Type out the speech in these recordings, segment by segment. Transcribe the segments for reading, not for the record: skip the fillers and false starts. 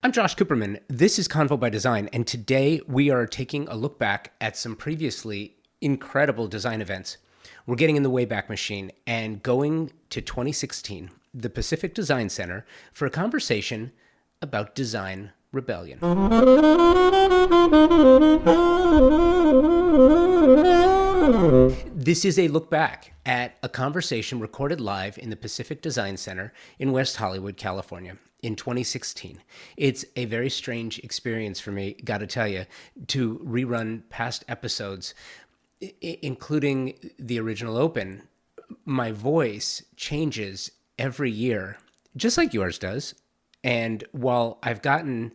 I'm Josh Cooperman. This is Convo by Design, and today we are taking a look back at some previously incredible design events. We're getting in the Wayback Machine and going to 2016, the Pacific Design Center, for a conversation about design rebellion. This is a look back at a conversation recorded live in the Pacific Design Center in West Hollywood, California in 2016. It's a very strange experience for me, gotta tell you, to rerun past episodes, including the original open. My voice changes every year, just like yours does. And while I've gotten,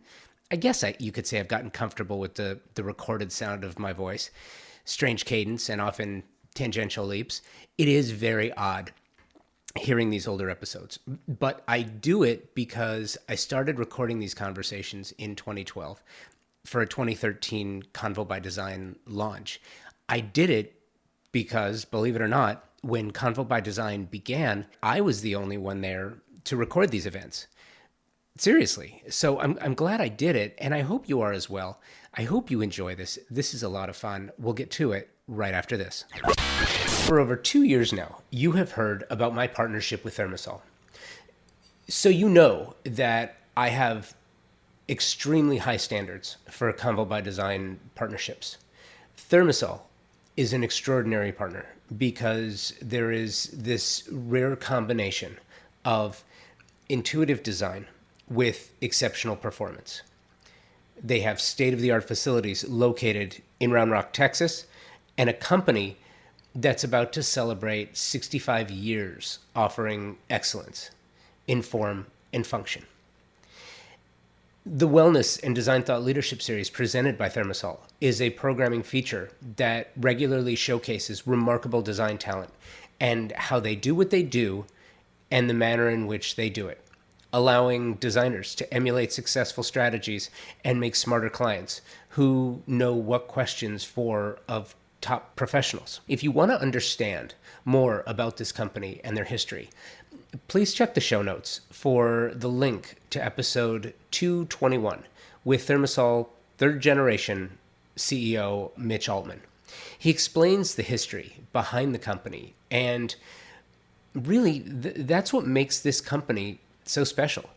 you could say I've gotten comfortable with the recorded sound of my voice, strange cadence and often tangential leaps, it is very odd hearing these older episodes. But I do it because I started recording these conversations in 2012 for a 2013 Convo by Design launch. I did it because, believe it or not, when Convo by Design began, I was the only one there to record these events. Seriously. So I'm glad I did it, and I hope you are as well. I hope you enjoy this. This is a lot of fun. We'll get to it right after this. For over 2 years now, you have heard about my partnership with Thermosol. So you know that I have extremely high standards for Convo by Design partnerships. Thermosol is an extraordinary partner because there is this rare combination of intuitive design with exceptional performance. They have state-of-the-art facilities located in Round Rock, Texas, and a company that's about to celebrate 65 years offering excellence in form and function. The Wellness and Design Thought Leadership Series presented by Thermosol is a programming feature that regularly showcases remarkable design talent and how they do what they do and the manner in which they do it, allowing designers to emulate successful strategies and make smarter clients who know what questions for of top professionals. If you want to understand more about this company and their history, please check the show notes for the link to episode 221 with Thermosol third generation CEO Mitch Altman. He explains the history behind the company, and really that's what makes this company so special.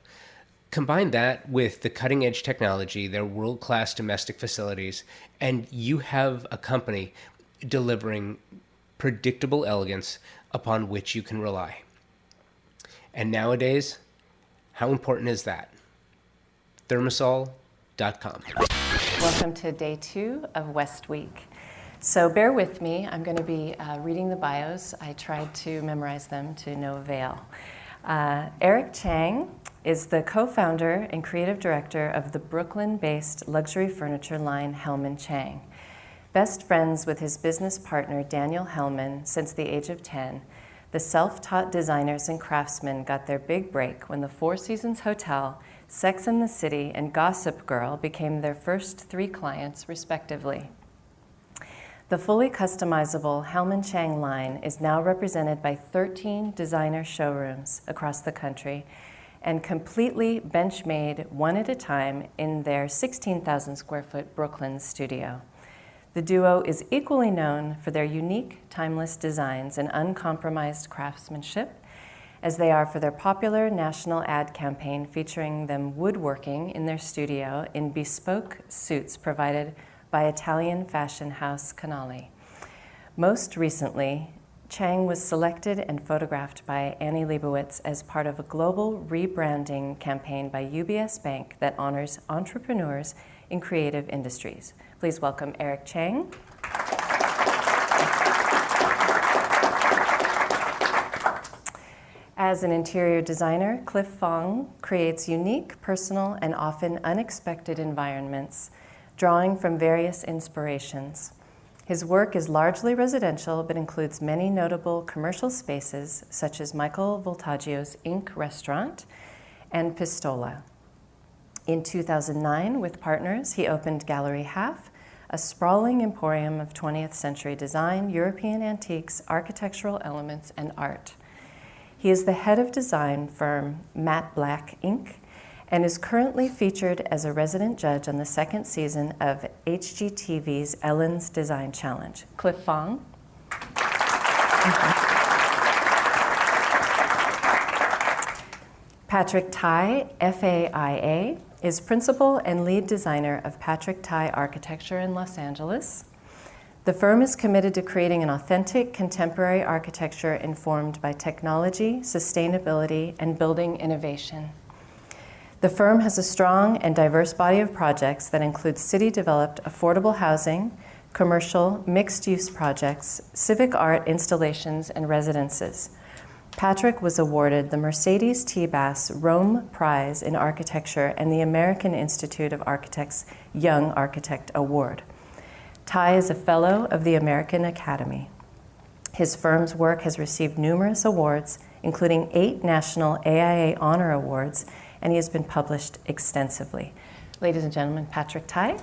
Combine that with the cutting edge technology, their world-class domestic facilities, and you have a company delivering predictable elegance upon which you can rely. And nowadays, how important is that? Thermosol.com. Welcome to day 2 of West Week. So bear with me, I'm going to be reading the bios. I tried to memorize them to no avail. Eric Chang is the co-founder and creative director of the Brooklyn-based luxury furniture line Hellman Chang. Best friends with his business partner Daniel Hellman since the age of 10, the self-taught designers and craftsmen got their big break when the Four Seasons Hotel, Sex and the City, and Gossip Girl became their first 3 clients, respectively. The fully customizable Hellman Chang line is now represented by 13 designer showrooms across the country and completely bench-made one at a time in their 16,000 square foot Brooklyn studio. The duo is equally known for their unique, timeless designs and uncompromised craftsmanship, as they are for their popular national ad campaign featuring them woodworking in their studio in bespoke suits provided by Italian fashion house Canali. Most recently, Chang was selected and photographed by Annie Leibovitz as part of a global rebranding campaign by UBS Bank that honors entrepreneurs in creative industries. Please welcome Eric Chang. As an interior designer, Cliff Fong creates unique, personal, and often unexpected environments, drawing from various inspirations. His work is largely residential, but includes many notable commercial spaces, such as Michael Voltaggio's Ink restaurant and Pistola. In 2009, with partners, he opened Gallery Half, a sprawling emporium of 20th century design, European antiques, architectural elements, and art. He is the head of design firm Matte Black Inc. and is currently featured as a resident judge on the second season of HGTV's Ellen's Design Challenge. Cliff Fong. Patrick Tighe, FAIA, is principal and lead designer of Patrick Tighe Architecture in Los Angeles. The firm is committed to creating an authentic, contemporary architecture informed by technology, sustainability, and building innovation. The firm has a strong and diverse body of projects that include city-developed affordable housing, commercial, mixed-use projects, civic art installations, and residences. Patrick was awarded the Mercedes T. Bass Rome Prize in Architecture and the American Institute of Architects Young Architect Award. Tighe is a fellow of the American Academy. His firm's work has received numerous awards, including 8 national AIA Honor Awards, and he has been published extensively. Ladies and gentlemen, Patrick Tighe.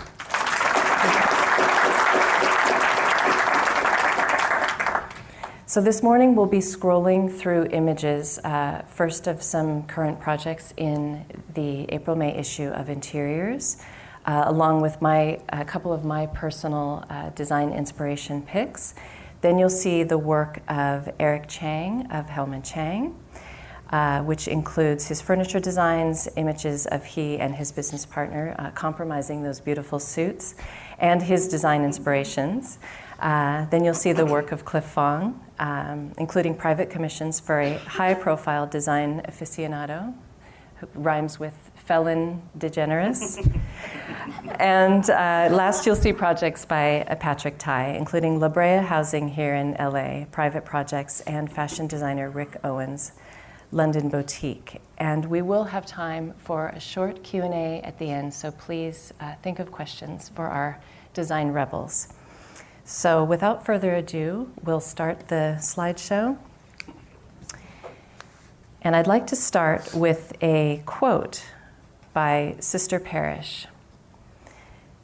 So this morning we'll be scrolling through images, first of some current projects in the April-May issue of Interiors, along with a couple of my personal design inspiration picks. Then you'll see the work of Eric Chang of Chang, which includes his furniture designs, images of he and his business partner compromising those beautiful suits, and his design inspirations. Then you'll see the work of Cliff Fong, including private commissions for a high-profile design aficionado, who rhymes with felon degeneres. And last, you'll see projects by Patrick Tighe, including La Brea Housing here in LA, private projects, and fashion designer Rick Owens' London Boutique. And we will have time for a short Q&A at the end, so please think of questions for our design rebels. So without further ado, we'll start the slideshow. And I'd like to start with a quote by Sister Parrish.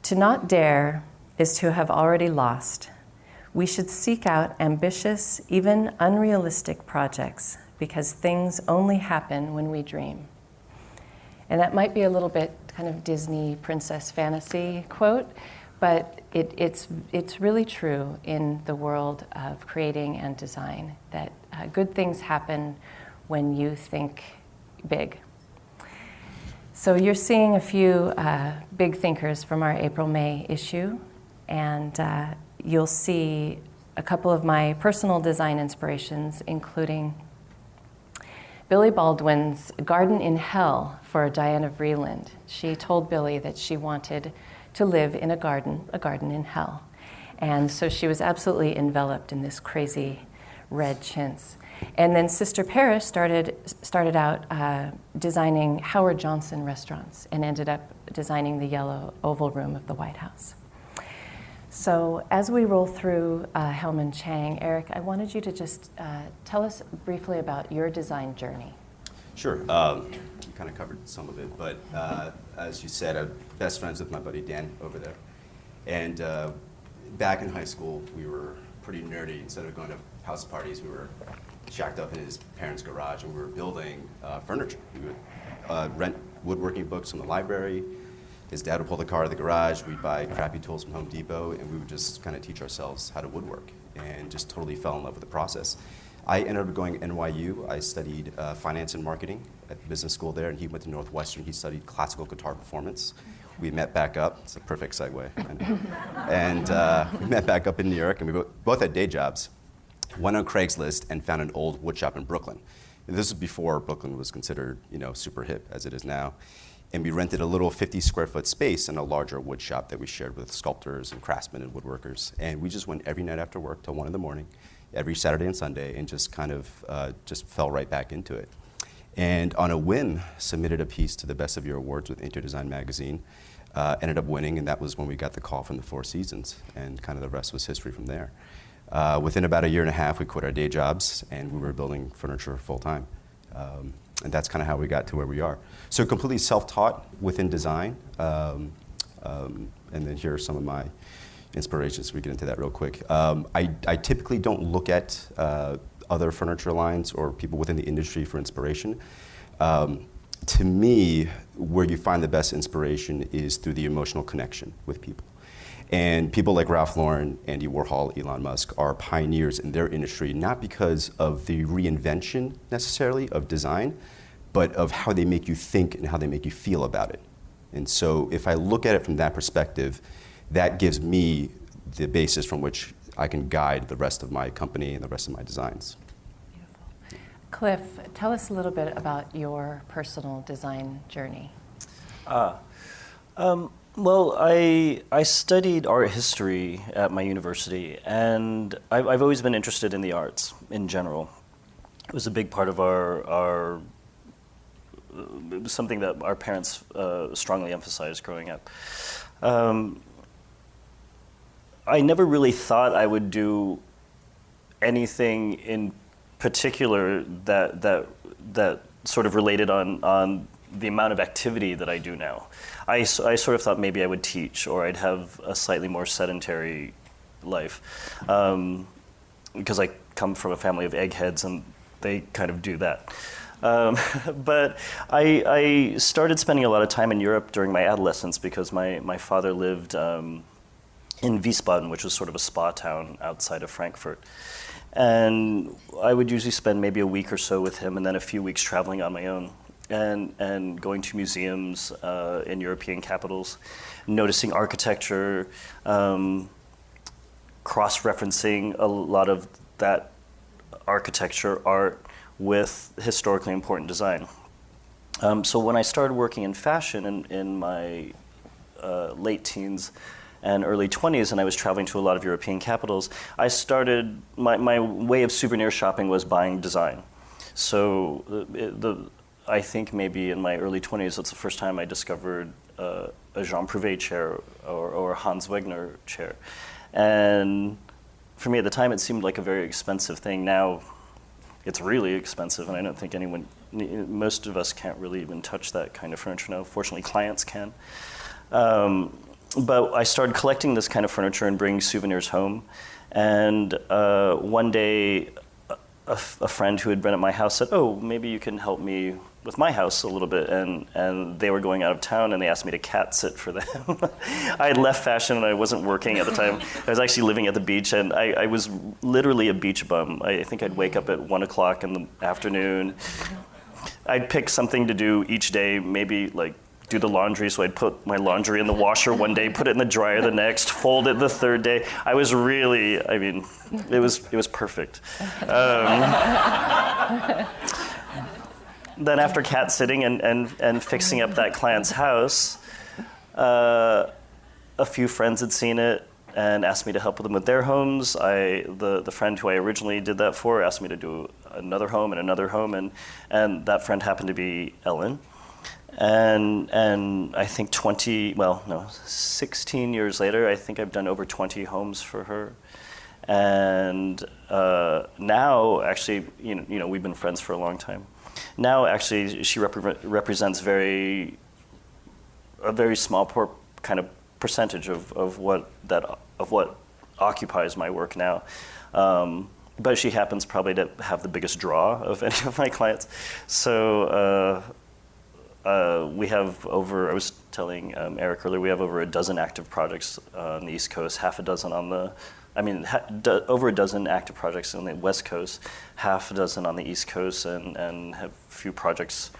"To not dare is to have already lost. We should seek out ambitious, even unrealistic projects because things only happen when we dream." And that might be a little bit kind of Disney princess fantasy quote, but it's really true in the world of creating and design, that good things happen when you think big. So you're seeing a few big thinkers from our April-May issue, and you'll see a couple of my personal design inspirations, including Billy Baldwin's Garden in Hell for Diana Vreeland. She told Billy that she wanted to live in a garden in hell. And so she was absolutely enveloped in this crazy red chintz. And then Sister Parrish started out designing Howard Johnson restaurants and ended up designing the yellow oval room of the White House. So as we roll through Chang, Eric, I wanted you to just tell us briefly about your design journey. Sure. You kind of covered some of it, but as you said, I'm best friends with my buddy Dan over there. And back in high school, we were pretty nerdy. Instead of going to house parties, we were shacked up in his parents' garage, and we were building furniture. We would rent woodworking books from the library. His dad would pull the car out of the garage. We'd buy crappy tools from Home Depot, and we would just kind of teach ourselves how to woodwork, and just totally fell in love with the process. I ended up going to NYU. I studied finance and marketing at the business school there, and he went to Northwestern. He studied classical guitar performance. We met back up. It's a perfect segue. And we met back up in New York, and we both had day jobs. Went on Craigslist and found an old wood shop in Brooklyn. And this was before Brooklyn was considered, super hip as it is now. And we rented a little 50 square foot space in a larger wood shop that we shared with sculptors and craftsmen and woodworkers. And we just went every night after work till 1 a.m, every Saturday and Sunday, and just kind of just fell right back into it. And on a whim, submitted a piece to the Best of Your Awards with Interdesign magazine. Ended up winning, and that was when we got the call from the Four Seasons, and kind of the rest was history from there. Within about a year and a half, we quit our day jobs, and we were building furniture full time. And that's kind of how we got to where we are. So completely self-taught within design. And then here are some of my inspirations. We get into that real quick. I typically don't look at other furniture lines or people within the industry for inspiration. to me, where you find the best inspiration is through the emotional connection with people. And people like Ralph Lauren, Andy Warhol, Elon Musk are pioneers in their industry, not because of the reinvention necessarily of design, but of how they make you think and how they make you feel about it. And so if I look at it from that perspective, that gives me the basis from which I can guide the rest of my company and the rest of my designs. Beautiful. Cliff, tell us a little bit about your personal design journey. Well, I studied art history at my university, and I've always been interested in the arts in general. It was a big part of our it was something that our parents strongly emphasized growing up. I never really thought I would do anything in particular that sort of related on the amount of activity that I do now. I sort of thought maybe I would teach, or I'd have a slightly more sedentary life, because I come from a family of eggheads and they kind of do that. But I started spending a lot of time in Europe during my adolescence because my father lived in Wiesbaden, which was sort of a spa town outside of Frankfurt. And I would usually spend maybe a week or so with him and then a few weeks traveling on my own and going to museums in European capitals, noticing architecture, cross-referencing a lot of that architecture, art, with historically important design. So when I started working in fashion in my late teens and early 20s, and I was traveling to a lot of European capitals, I started, my way of souvenir shopping was buying design. So I think maybe in my early 20s, that's the first time I discovered a Jean Prouvé chair or a Hans Wegner chair. And for me at the time, it seemed like a very expensive thing. Now, it's really expensive, and I don't think most of us can't really even touch that kind of furniture now. Fortunately, clients can. But I started collecting this kind of furniture and bringing souvenirs home. And one day, a friend who had been at my house said, "Oh, maybe you can help me with my house a little bit." And they were going out of town, and they asked me to cat sit for them. I had left fashion, and I wasn't working at the time. I was actually living at the beach, and I was literally a beach bum. I think I'd wake up at 1 o'clock in the afternoon. I'd pick something to do each day, maybe like do the laundry, so I'd put my laundry in the washer one day, put it in the dryer the next, fold it the third day. I was really, I mean, it was perfect. Then after cat sitting and fixing up that client's house, a few friends had seen it and asked me to help them with their homes. The friend who I originally did that for asked me to do another home, and that friend happened to be Ellen. And I think 16 years later, I think I've done over 20 homes for her. And now, actually, you know, we've been friends for a long time. Now, actually, she represents a very small kind of percentage of what occupies my work now. But she happens probably to have the biggest draw of any of my clients. So we have over, I was telling Eric earlier, we have over a dozen active projects on the East Coast, over a dozen active projects on the West Coast, half a dozen on the East Coast, and have a few projects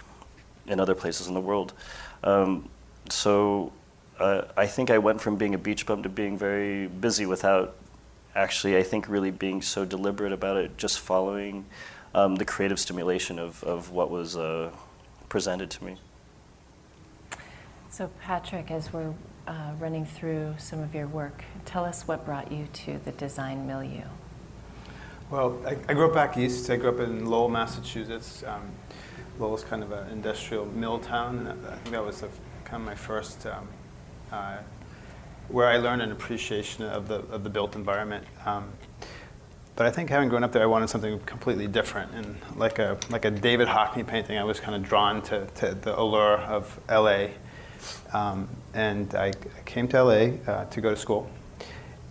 in other places in the world. So I think I went from being a beach bum to being very busy without actually, I think, really being so deliberate about it, just following the creative stimulation of what was presented to me. So Patrick, as we're running through some of your work, tell us what brought you to the design milieu. Well, I grew up back east. I grew up in Lowell, Massachusetts. Lowell's kind of an industrial mill town, and I think that was kind of my first, where I learned an appreciation of the built environment. But I think having grown up there, I wanted something completely different. And like a David Hockney painting, I was kind of drawn to the allure of LA. And I came to LA to go to school.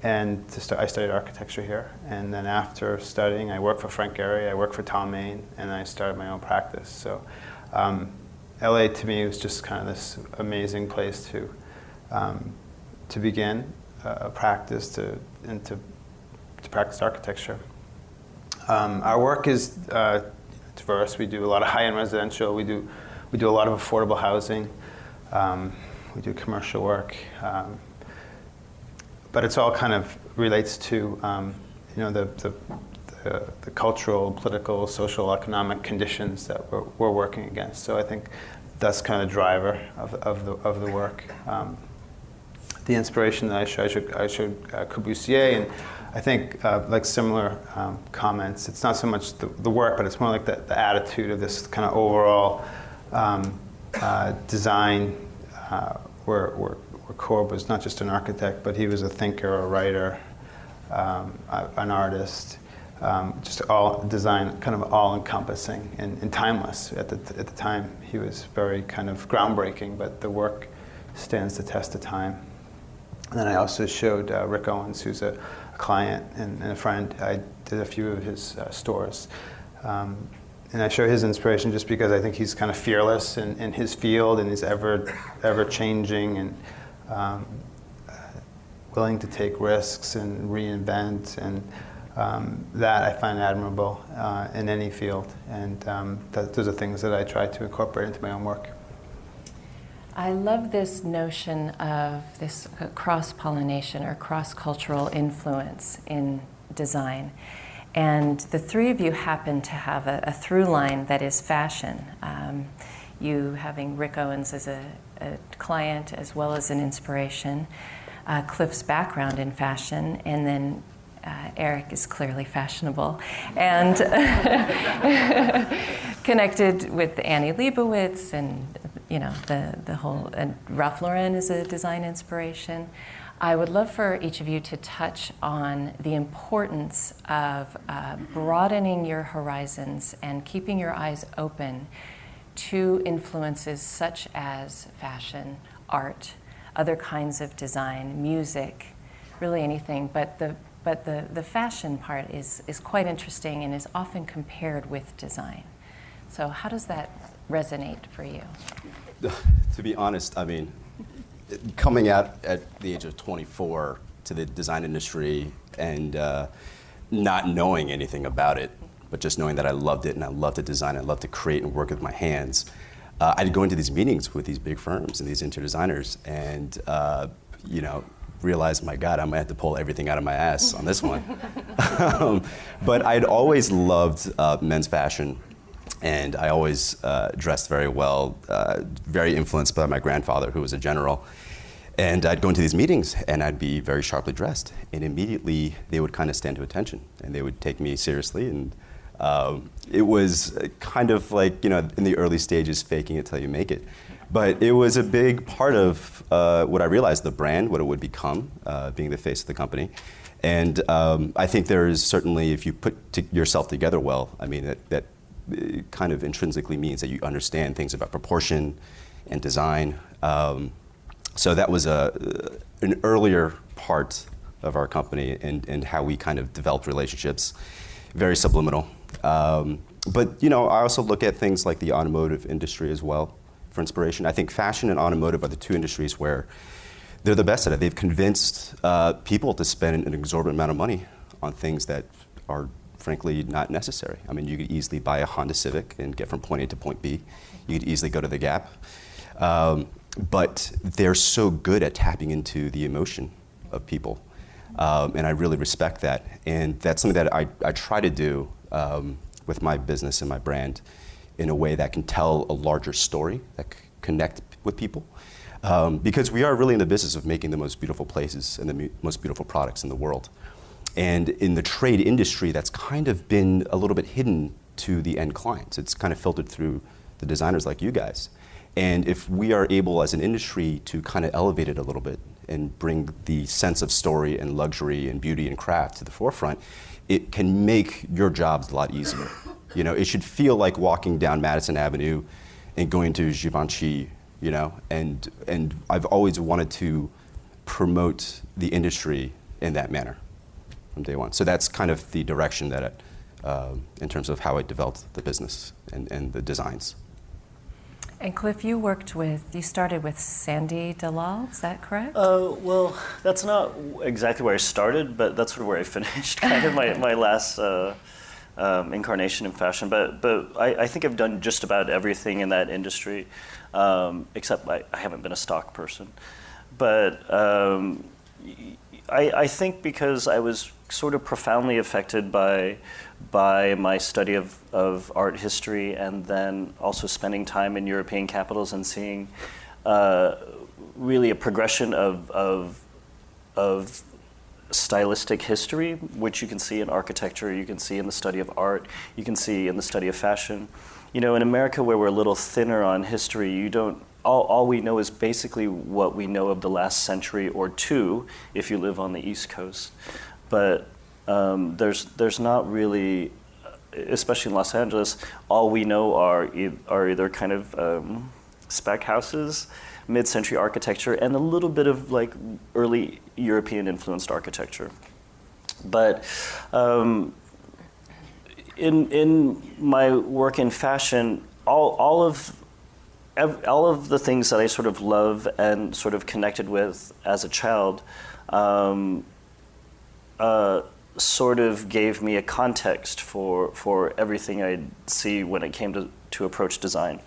And I studied architecture here. And then after studying, I worked for Frank Gehry, I worked for Tom Main, and I started my own practice. So LA to me was just kind of this amazing place to begin a practice and to practice architecture. Our work is diverse. We do a lot of high-end residential. We do a lot of affordable housing. We do commercial work, but it's all kind of relates to the cultural, political, social, economic conditions that we're working against. So I think that's kind of the driver of the work. The inspiration that I showed Corbusier, and I think like similar comments. It's not so much the work, but it's more like the attitude of this kind of overall design. Where Corb was not just an architect, but he was a thinker, a writer, an artist. Just all design, kind of all-encompassing and timeless. At the time, he was very kind of groundbreaking, but the work stands the test of time. And then I also showed Rick Owens, who's a client and a friend. I did a few of his stores. And I show his inspiration just because I think he's kind of fearless in his field, and he's ever changing and willing to take risks and reinvent, and that I find admirable in any field. And those are things that I try to incorporate into my own work. I love this notion of this cross-pollination or cross-cultural influence in design. And the three of you happen to have a through line that is fashion. You having Rick Owens as a client as well as an inspiration, Cliff's background in fashion, and then Eric is clearly fashionable and connected with Annie Leibovitz and the whole, and Ralph Lauren is a design inspiration. I would love for each of you to touch on the importance of broadening your horizons and keeping your eyes open to influences such as fashion, art, other kinds of design, music, really anything. But the fashion part is quite interesting and is often compared with design. So how does that resonate for you? To be honest, I mean, coming out at the age of 24 to the design industry and not knowing anything about it, but just knowing that I loved it and I loved to design, I loved to create and work with my hands, I'd go into these meetings with these big firms and these interior designers and, realize, my God, I might have to pull everything out of my ass on this one. But I'd always loved men's fashion. And I always dressed very well, very influenced by my grandfather, who was a general. And I'd go into these meetings, and I'd be very sharply dressed. And immediately, they would kind of stand to attention, and they would take me seriously. And it was kind of like, in the early stages, faking it till you make it. But it was a big part of what I realized, the brand, what it would become, being the face of the company. And I think there is certainly, if you put yourself together well, I mean, that it kind of intrinsically means that you understand things about proportion and design. So that was an earlier part of our company and how we kind of developed relationships, very subliminal. But I also look at things like the automotive industry as well for inspiration. I think fashion and automotive are the two industries where they're the best at it. They've convinced people to spend an exorbitant amount of money on things that are frankly not necessary. I mean, you could easily buy a Honda Civic and get from point A to point B. You could easily go to the Gap. But they're so good at tapping into the emotion of people. And I really respect that. And that's something that I try to do with my business and my brand in a way that can tell a larger story, that can connect with people. Because we are really in the business of making the most beautiful places and the most beautiful products in the world. And in the trade industry, that's kind of been a little bit hidden to the end clients. It's kind of filtered through the designers like you guys. And if we are able as an industry to kind of elevate it a little bit and bring the sense of story and luxury and beauty and craft to the forefront, it can make your jobs a lot easier. It should feel like walking down Madison Avenue and going to Givenchy, and I've always wanted to promote the industry in that manner from day one. So that's kind of the direction that in terms of how I developed the business and the designs. And Cliff, you started with Sandy Dalal, is that correct? Well, that's not exactly where I started, but that's sort of where I finished, kind of my last incarnation in fashion. But I think I've done just about everything in that industry, except I haven't been a stock person. But I think because I was sort of profoundly affected by my study of art history, and then also spending time in European capitals and seeing really a progression of stylistic history, which you can see in architecture, you can see in the study of art, you can see in the study of fashion. You know, in America, where we're a little thinner on history, you don't. All we know is basically what we know of the last century or two, if you live on the East Coast. But there's not really, especially in Los Angeles, all we know are either kind of spec houses, mid-century architecture, and a little bit of like early European influenced architecture. But in my work in fashion, all of the things that I sort of love and sort of connected with as a child sort of gave me a context for everything I'd see when it came to approach design.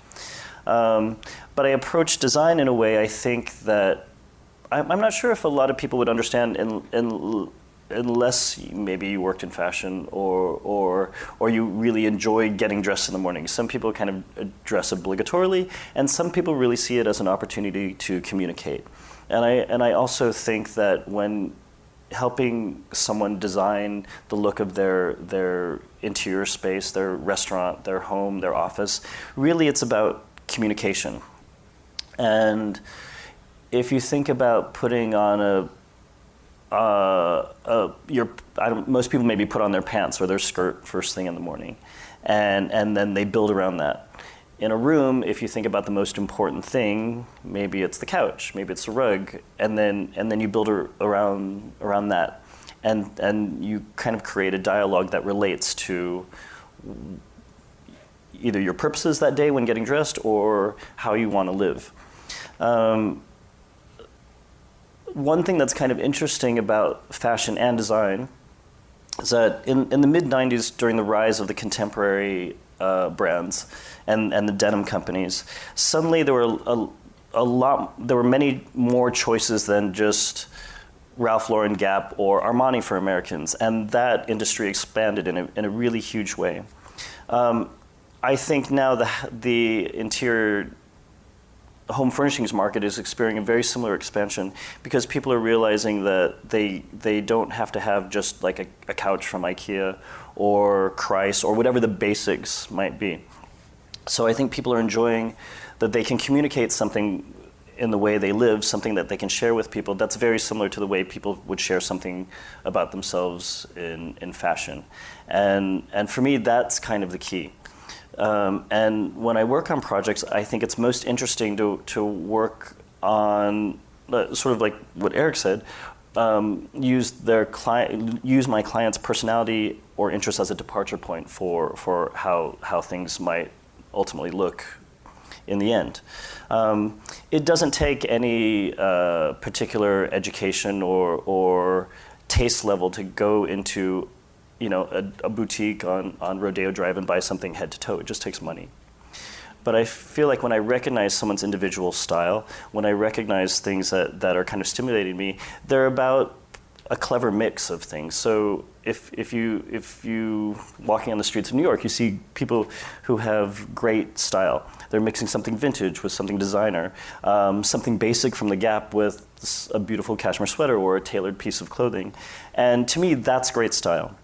But I approach design in a way I think that I'm not sure if a lot of people would understand unless maybe you worked in fashion or you really enjoy getting dressed in the morning. Some people kind of dress obligatorily, and some people really see it as an opportunity to communicate. And I also think that when helping someone design the look of their interior space, their restaurant, their home, their office, really it's about communication. And if you think about putting on most people maybe put on their pants or their skirt first thing in the morning, and then they build around that. In a room, if you think about the most important thing, maybe it's the couch, maybe it's the rug, and then you build around that, and you kind of create a dialogue that relates to either your purposes that day when getting dressed or how you want to live. One thing that's kind of interesting about fashion and design is that in the mid-90s, during the rise of the contemporary brands and the denim companies, suddenly there were many more choices than just Ralph Lauren, Gap, or Armani for Americans, and that industry expanded in a really huge way. I think now the interior home furnishings market is experiencing a very similar expansion because people are realizing that they don't have to have just like a couch from IKEA or Christ or whatever the basics might be. So I think people are enjoying that they can communicate something in the way they live, something that they can share with people that's very similar to the way people would share something about themselves in fashion. And for me, that's kind of the key. And when I work on projects, I think it's most interesting to work on, sort of like what Eric said, use my client's personality or interest as a departure point for how things might ultimately look in the end. It doesn't take any particular education or taste level to go into a boutique on Rodeo Drive and buy something head to toe. It just takes money. But I feel like when I recognize someone's individual style, when I recognize things that are kind of stimulating me, they're about a clever mix of things. So if you walking on the streets of New York, you see people who have great style. They're mixing something vintage with something designer, something basic from the Gap with a beautiful cashmere sweater or a tailored piece of clothing. And to me, that's great style.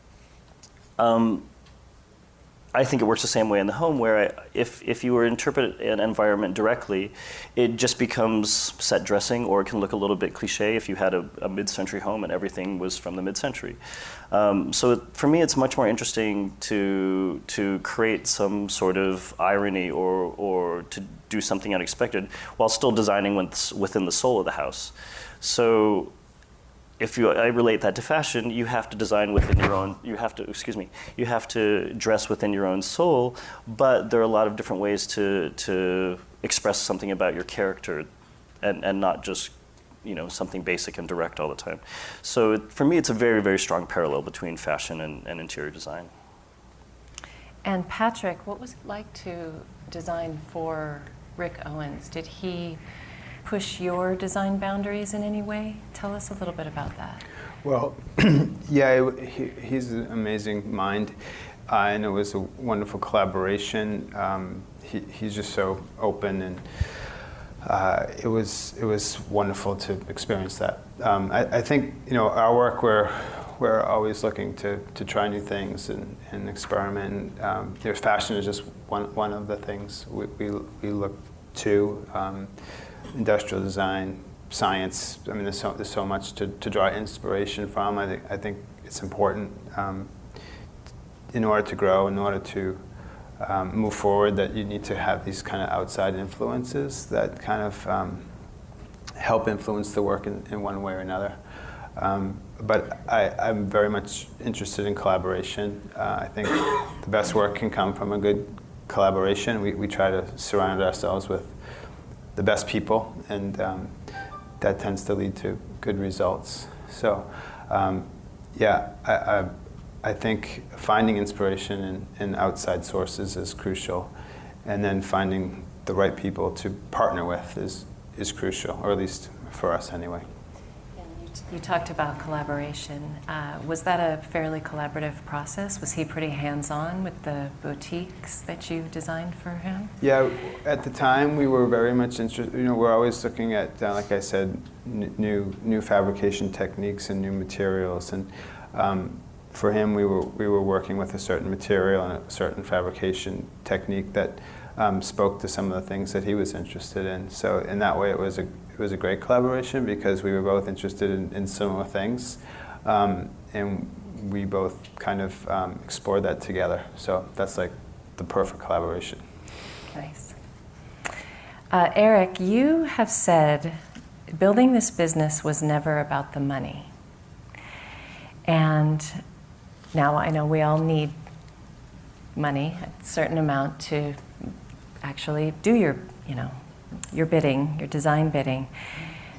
I think it works the same way in the home, where if you were to interpret an environment directly, it just becomes set dressing, or it can look a little bit cliche if you had a mid-century home and everything was from the mid-century. So for me, it's much more interesting to create some sort of irony or to do something unexpected while still designing within the soul of the house. So I relate that to fashion, you have to design within your own, you have to dress within your own soul, but there are a lot of different ways to express something about your character, and not just something basic and direct all the time. So for me, it's a very, very strong parallel between fashion and interior design. And Patrick, what was it like to design for Rick Owens? Did he push your design boundaries in any way? Tell us a little bit about that. Well, yeah, he's an amazing mind, and it was a wonderful collaboration. He's just so open, and it was wonderful to experience that. I think our work, we're always looking to try new things and experiment. Fashion is just one of the things we look to. Industrial design, science. I mean, there's so much to draw inspiration from. I think it's important in order to grow, in order to move forward, that you need to have these kind of outside influences that kind of help influence the work in one way or another. But I'm very much interested in collaboration. I think the best work can come from a good collaboration. We try to surround ourselves with the best people, and that tends to lead to good results. So, I think finding inspiration in outside sources is crucial, and then finding the right people to partner with is crucial, or at least for us anyway. You talked about collaboration. Was that a fairly collaborative process? Was he pretty hands-on with the boutiques that you designed for him? Yeah, at the time we were very much interested. We're always looking at, like I said, new fabrication techniques and new materials. And for him, we were working with a certain material and a certain fabrication technique that spoke to some of the things that he was interested in. So in that way, it was a great collaboration because we were both interested in similar things, and we both kind of explored that together. So that's like the perfect collaboration. Nice. Eric, you have said building this business was never about the money. And now I know we all need money, a certain amount, to actually do your bidding, your design bidding.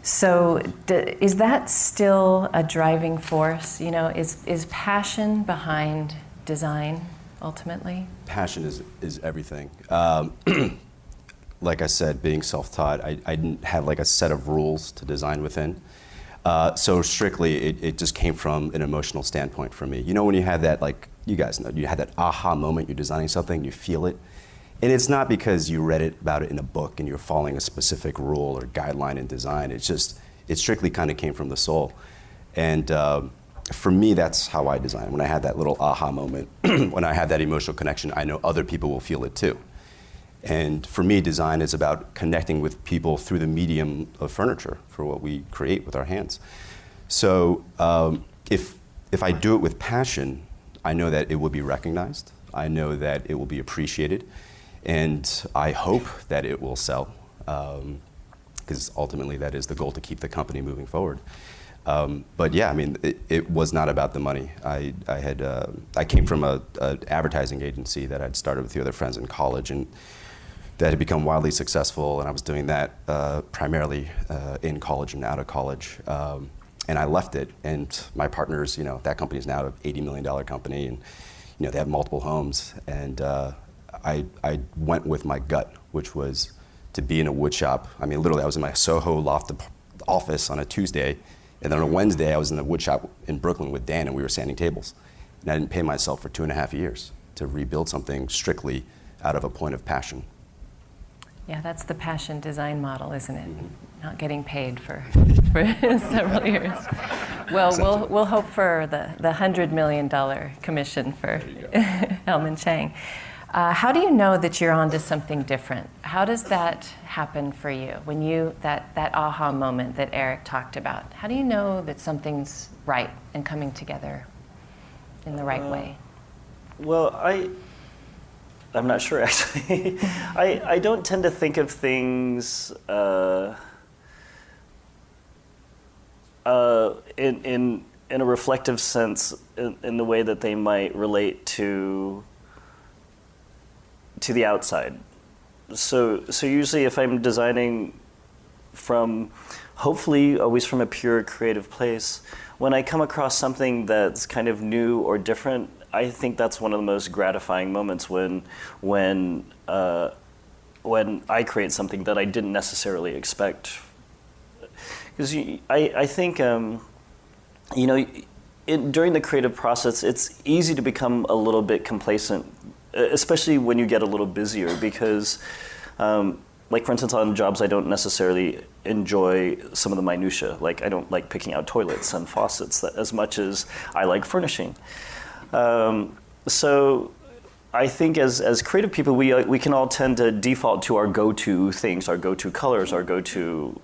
So is that still a driving force? Is passion behind design ultimately? Passion is everything. Like I said, being self-taught, I didn't have like a set of rules to design within. So strictly, it just came from an emotional standpoint for me. When you have that, like you guys know, you had that aha moment, you're designing something, you feel it. And it's not because you read about it in a book and you're following a specific rule or guideline in design. It strictly kind of came from the soul. And for me, that's how I design. When I have that little aha moment, when I have that emotional connection, I know other people will feel it too. And for me, design is about connecting with people through the medium of furniture for what we create with our hands. So if I do it with passion, I know that it will be recognized. I know that it will be appreciated. And I hope that it will sell, because ultimately that is the goal, to keep the company moving forward. But yeah, I mean, it was not about the money. I came from an advertising agency that I'd started with 3 other friends in college, and that had become wildly successful, and I was doing that primarily in college and out of college. And I left it, and my partners, that company is now an $80 million company, and they have multiple homes, and I went with my gut, which was to be in a wood shop. I mean, literally, I was in my Soho loft office on a Tuesday, and then on a Wednesday, I was in the wood shop in Brooklyn with Dan, and we were sanding tables. And I didn't pay myself for 2.5 years to rebuild something strictly out of a point of passion. Yeah, that's the passion design model, isn't it? Mm-hmm. Not getting paid for several years. Well, we'll hope for the $100 million commission for Hellman Chang. How do you know that you're onto something different? How does that happen for you when that aha moment that Eric talked about? How do you know that something's right and coming together in the right way? Well, I'm not sure actually. I don't tend to think of things in a reflective sense in the way that they might relate to the outside. so usually if I'm designing from, hopefully always from a pure creative place, when I come across something that's kind of new or different, I think that's one of the most gratifying moments when I create something that I didn't necessarily expect. Because I think, during the creative process, it's easy to become a little bit complacent, especially when you get a little busier, because like for instance on jobs I don't necessarily enjoy some of the minutia. Like I don't like picking out toilets and faucets as much as I like furnishing. So I think as creative people, we can all tend to default to our go-to things, our go-to colors, our go-to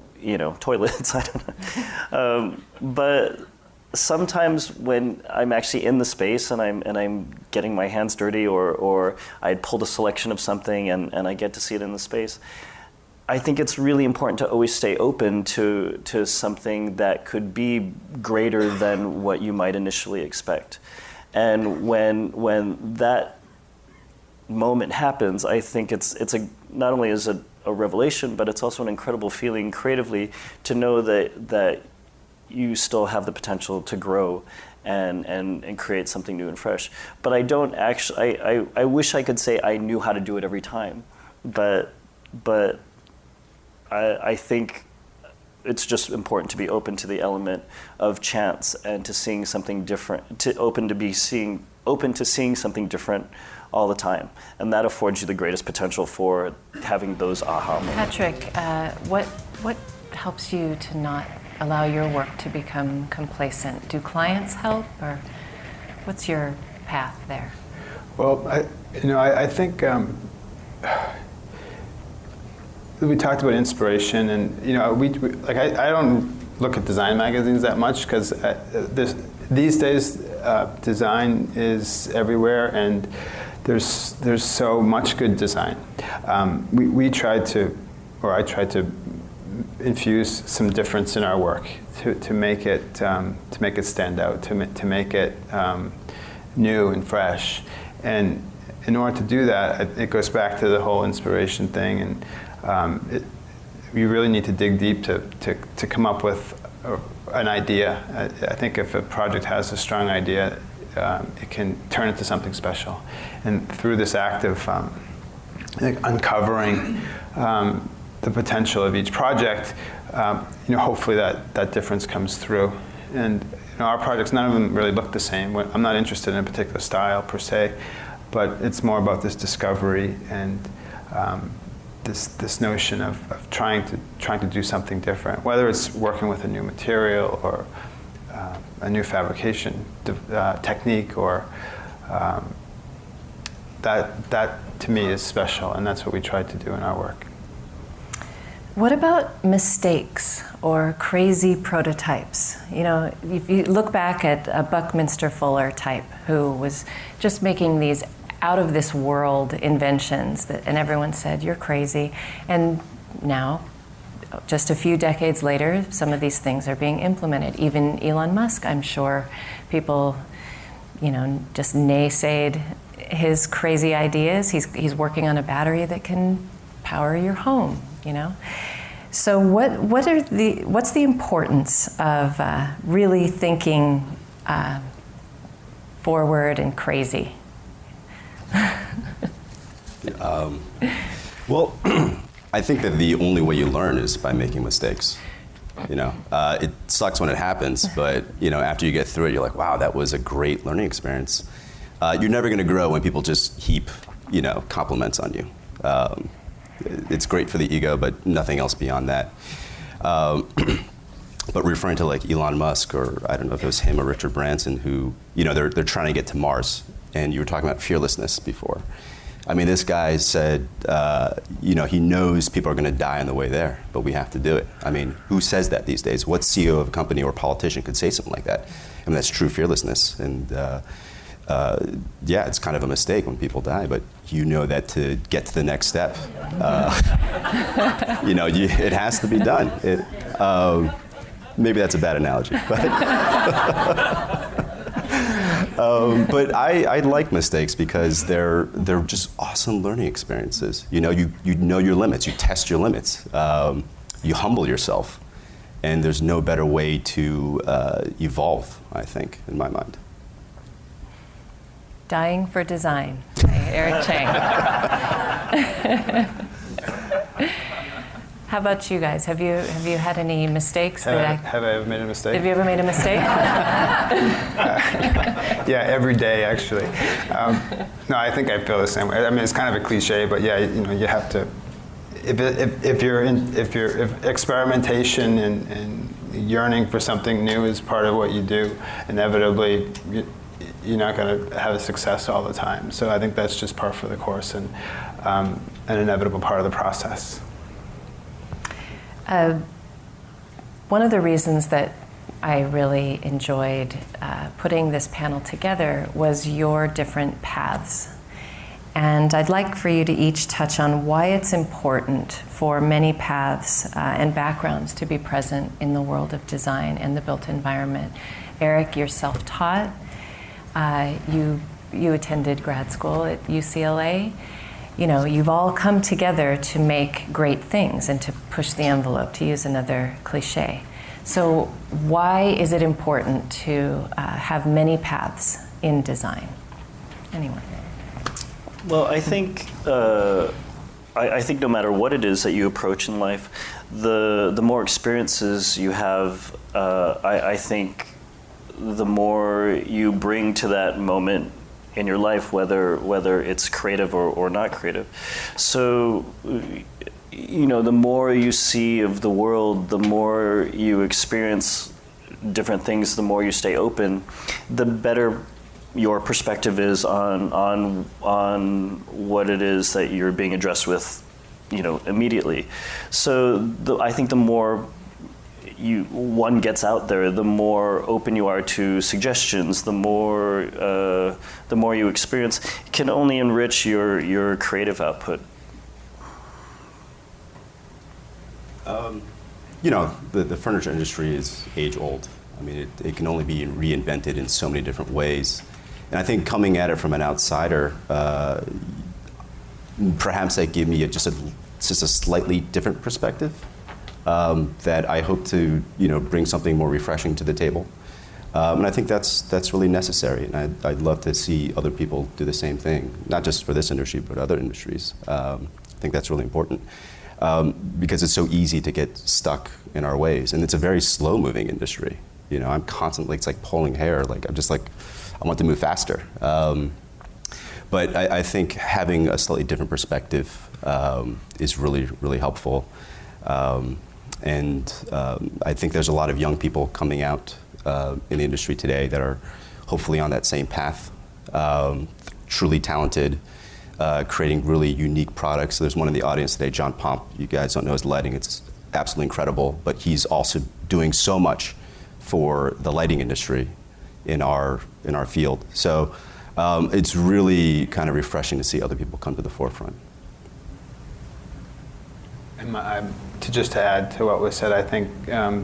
toilets. I don't know, but sometimes when I'm actually in the space and I'm getting my hands dirty, or I pulled a selection of something and I get to see it in the space, I think it's really important to always stay open to something that could be greater than what you might initially expect. And when that moment happens, I think it's not only is it a revelation, but it's also an incredible feeling creatively to know that you still have the potential to grow and create something new and fresh. But I don't actually, I wish I could say I knew how to do it every time, but I think it's just important to be open to the element of chance and to seeing something different, open to seeing something different all the time. And that affords you the greatest potential for having those aha moments. Patrick, what helps you to not allow your work to become complacent? Do clients help, or what's your path there? Well, I think we talked about inspiration, and I don't look at design magazines that much because these days design is everywhere, and there's so much good design. I tried to infuse some difference in our work to make it stand out, to make it new and fresh. And in order to do that, it goes back to the whole inspiration thing, and you really need to dig deep to come up with an idea. I think if a project has a strong idea, it can turn into something special. And through this act of uncovering the potential of each project, hopefully that difference comes through. And our projects, none of them really look the same. I'm not interested in a particular style per se, but it's more about this discovery and this notion of trying to do something different, whether it's working with a new material or a new fabrication technique, or that to me is special, and that's what we try to do in our work. What about mistakes or crazy prototypes? If you look back at a Buckminster Fuller type who was just making these out of this world inventions and everyone said, you're crazy. And now, just a few decades later, some of these things are being implemented. Even Elon Musk, I'm sure people, just naysayed his crazy ideas. He's working on a battery that can power your home, So what's the importance of really thinking forward and crazy? Well, I think that the only way you learn is by making mistakes. It sucks when it happens, but after you get through it, you're like, wow, that was a great learning experience. You're never going to grow when people just heap, compliments on you. It's great for the ego, but nothing else beyond that. But referring to like Elon Musk, or I don't know if it was him or Richard Branson, who they're trying to get to Mars, and you were talking about fearlessness before. I mean, this guy said, he knows people are going to die on the way there, but we have to do it. I mean, who says that these days? What CEO of a company or politician could say something like that? I mean, that's true fearlessness. And it's kind of a mistake when people die, but that to get to the next step, it has to be done. Maybe that's a bad analogy, but But I like mistakes because they're just awesome learning experiences. You know your limits. You test your limits. You humble yourself, and there's no better way to evolve, I think, in my mind. Dying for Design by Eric Chang. How about you guys? Have you had any mistakes? Have I ever made a mistake? Have you ever made a mistake? Yeah, every day actually. No, I think I feel the same way. I mean, it's kind of a cliche, but yeah, you have to. If experimentation and yearning for something new is part of what you do, inevitably you're not going to have a success all the time. So I think that's just par for the course and an inevitable part of the process. One of the reasons that I really enjoyed putting this panel together was your different paths. And I'd like for you to each touch on why it's important for many paths and backgrounds to be present in the world of design and the built environment. Eric, you're self-taught. You attended grad school at UCLA. You know, you've all come together to make great things and to push the envelope, to use another cliche. So why is it important to have many paths in design? Anyone? Well, I think I think no matter what it is that you approach in life, the more experiences you have, I think the more you bring to that moment in your life, whether it's creative or not creative. So, you know, the more you see of the world, the more you experience different things, the more you stay open, the better your perspective is on what it is that you're being addressed with, you know, immediately. So I think the more one gets out there, the more open you are to suggestions, the more you experience, it can only enrich your creative output. You know, the furniture industry is age old. I mean, it can only be reinvented in so many different ways. And I think coming at it from an outsider, perhaps that gave me just a slightly different perspective. That I hope to, you know, bring something more refreshing to the table, and I think that's really necessary. And I'd love to see other people do the same thing, not just for this industry, but other industries. I think that's really important because it's so easy to get stuck in our ways, and it's a very slow-moving industry. You know, I'm constantly, it's like pulling hair. Like I'm just like, I want to move faster. But I think having a slightly different perspective is really, really helpful. And I think there's a lot of young people coming out in the industry today that are hopefully on that same path, truly talented, creating really unique products. So there's one in the audience today, John Pomp. You guys don't know his lighting. It's absolutely incredible. But he's also doing so much for the lighting industry in our field. So it's really kind of refreshing to see other people come to the forefront. And to add to what was said, I think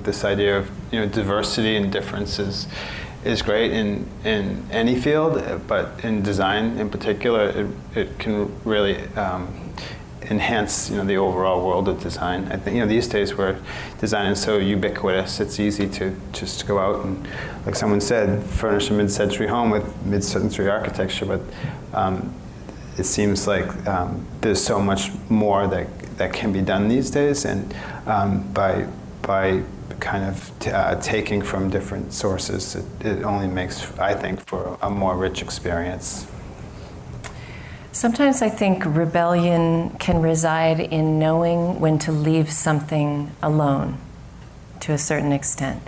this idea of, you know, diversity and difference is great in any field, but in design in particular, it can really enhance, you know, the overall world of design. I think, you know, these days where design is so ubiquitous, it's easy to just go out and, like someone said, furnish a mid-century home with mid-century architecture, but it seems like there's so much more that can be done these days, and by kind of taking from different sources, it only makes, I think, for a more rich experience. Sometimes I think rebellion can reside in knowing when to leave something alone to a certain extent.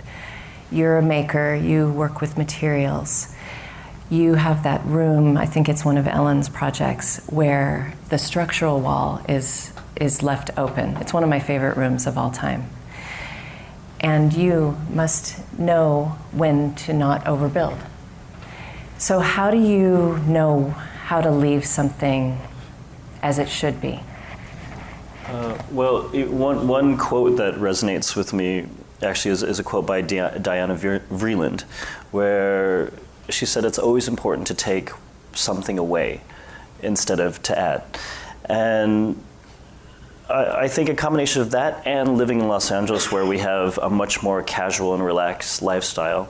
You're a maker, you work with materials. You have that room, I think it's one of Ellen's projects, where the structural wall is left open. It's one of my favorite rooms of all time. And you must know when to not overbuild. So how do you know how to leave something as it should be? One quote that resonates with me actually is a quote by Diana Vreeland, where she said it's always important to take something away instead of to add. And I think a combination of that and living in Los Angeles, where we have a much more casual and relaxed lifestyle.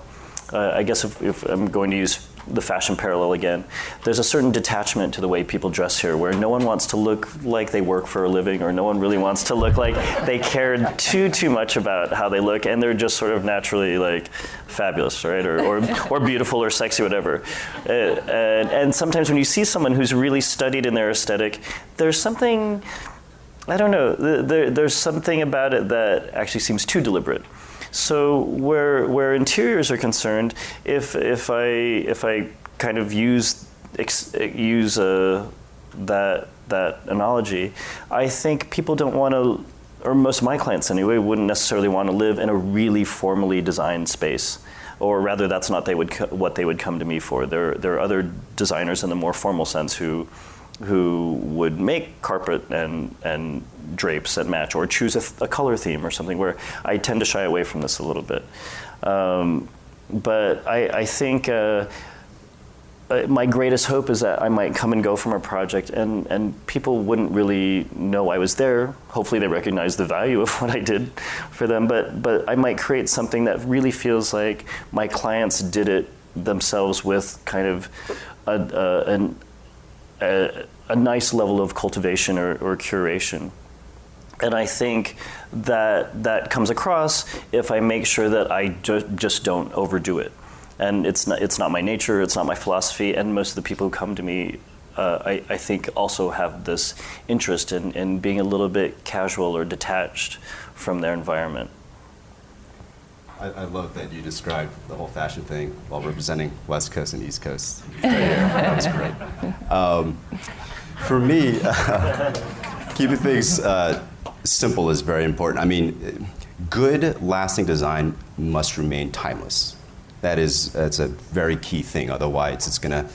I guess if I'm going to use the fashion parallel again, there's a certain detachment to the way people dress here, where no one wants to look like they work for a living, or no one really wants to look like they cared too much about how they look, and they're just sort of naturally like fabulous, right, or beautiful or sexy, whatever. And sometimes when you see someone who's really studied in their aesthetic, there's something, I don't know, there's something about it that actually seems too deliberate. So where interiors are concerned, if I kind of use that analogy, I think people don't want to, or most of my clients anyway, wouldn't necessarily want to live in a really formally designed space, or rather, that's not what they would come to me for. There are other designers in the more formal sense who would make carpet and drapes that match, or choose a color theme or something, where I tend to shy away from this a little bit. But I think my greatest hope is that I might come and go from a project and people wouldn't really know I was there. Hopefully they recognize the value of what I did for them, but I might create something that really feels like my clients did it themselves with kind of a nice level of cultivation or curation. And I think that comes across if I make sure that I just don't overdo it. And it's not my nature, it's not my philosophy, and most of the people who come to me, I think also have this interest in being a little bit casual or detached from their environment. I love that you described the whole fashion thing while representing West Coast and East Coast. That was great. For me, keeping things simple is very important. I mean, good, lasting design must remain timeless. That's a very key thing. Otherwise, it's going to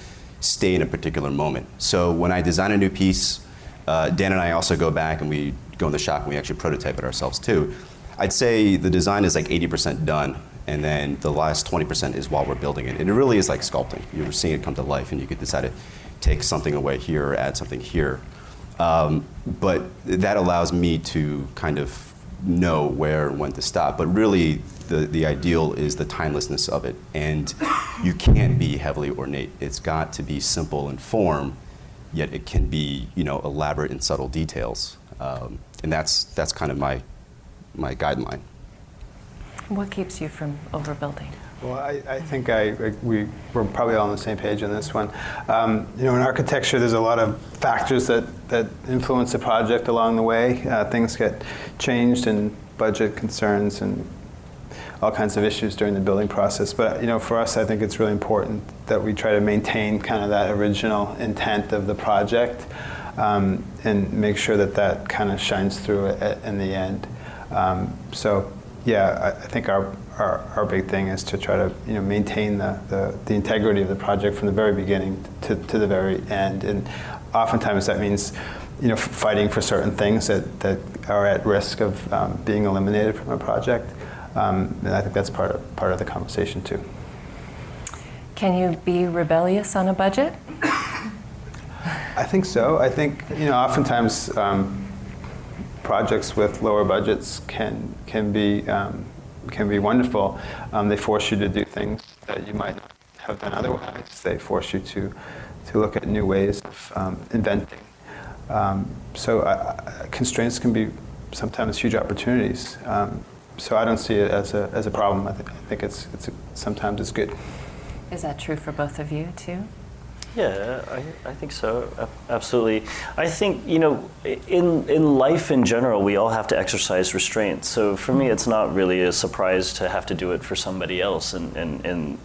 stay in a particular moment. So when I design a new piece, Dan and I also go back and we go in the shop and we actually prototype it ourselves too. I'd say the design is like 80% done, and then the last 20% is while we're building it. And it really is like sculpting. You're seeing it come to life, and you could decide to take something away here or add something here. But that allows me to kind of know where and when to stop. But really, the ideal is the timelessness of it. And you can't be heavily ornate. It's got to be simple in form, yet it can be, elaborate in subtle details. And that's kind of my guideline. What keeps you from overbuilding? Well, I think we're probably all on the same page on this one. In architecture, there's a lot of factors that influence the project along the way. Things get changed, and budget concerns, and all kinds of issues during the building process. But for us, I think it's really important that we try to maintain kind of that original intent of the project, and make sure that kind of shines through in the end. I think our big thing is to try to maintain the integrity of the project from the very beginning to the very end, and oftentimes that means fighting for certain things that are at risk of being eliminated from a project, and I think that's part of the conversation too. Can you be rebellious on a budget? I think so. I think oftentimes projects with lower budgets can be wonderful. They force you to do things that you might not have done otherwise. They force you to look at new ways of inventing. Constraints can be sometimes huge opportunities. So I don't see it as a problem. I think sometimes it's good. Is that true for both of you too? Yeah, I think so. Absolutely. I think, in life in general, we all have to exercise restraint. So for me, it's not really a surprise to have to do it for somebody else in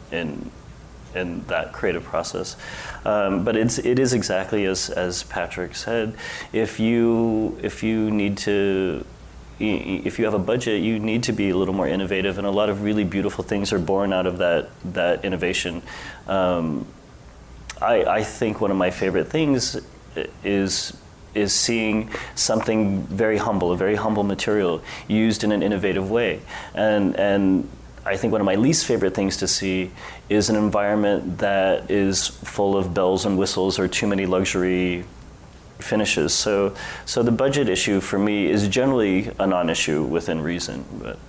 that creative process. But it is exactly as Patrick said. If you have a budget, you need to be a little more innovative, and a lot of really beautiful things are born out of that innovation. I think one of my favorite things is seeing something very humble, a very humble material used in an innovative way. And I think one of my least favorite things to see is an environment that is full of bells and whistles or too many luxury finishes. So the budget issue for me is generally a non-issue within reason. But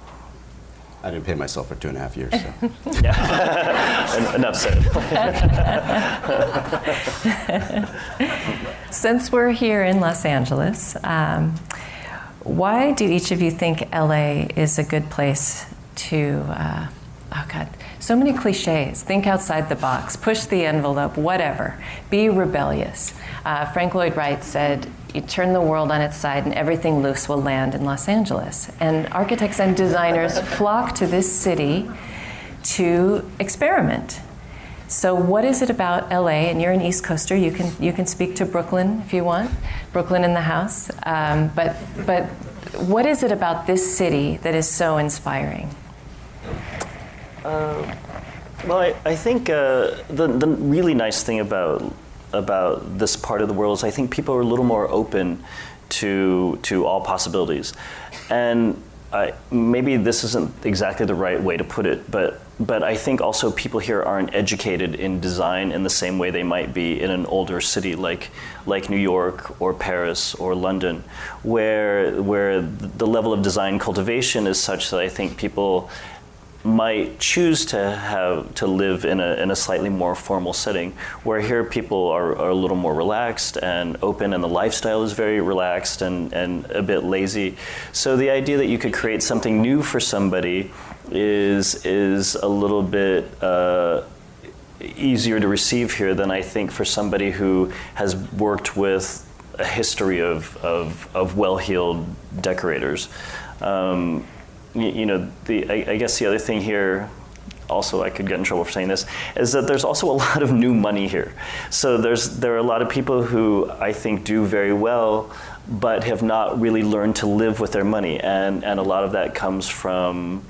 I didn't pay myself for 2.5 years. So. yeah, enough said. Since we're here in Los Angeles, why do each of you think LA is a good place to, oh God, so many cliches. Think outside the box, push the envelope, whatever. Be rebellious. Frank Lloyd Wright said, you turn the world on its side and everything loose will land in Los Angeles. And architects and designers flock to this city to experiment. So what is it about LA, and you're an East Coaster, you can speak to Brooklyn if you want, Brooklyn in the house, but what is it about this city that is so inspiring? Well, I think the really nice thing about this part of the world is I think people are a little more open to all possibilities. And maybe this isn't exactly the right way to put it, but I think also people here aren't educated in design in the same way they might be in an older city like New York or Paris or London, where the level of design cultivation is such that I think people might choose to live in a slightly more formal setting, where here people are a little more relaxed and open, and the lifestyle is very relaxed and a bit lazy. So the idea that you could create something new for somebody is a little bit easier to receive here than I think for somebody who has worked with a history of well-heeled decorators. I guess the other thing here, also I could get in trouble for saying this, is that there's also a lot of new money here. So there are a lot of people who I think do very well, but have not really learned to live with their money, and a lot of that comes from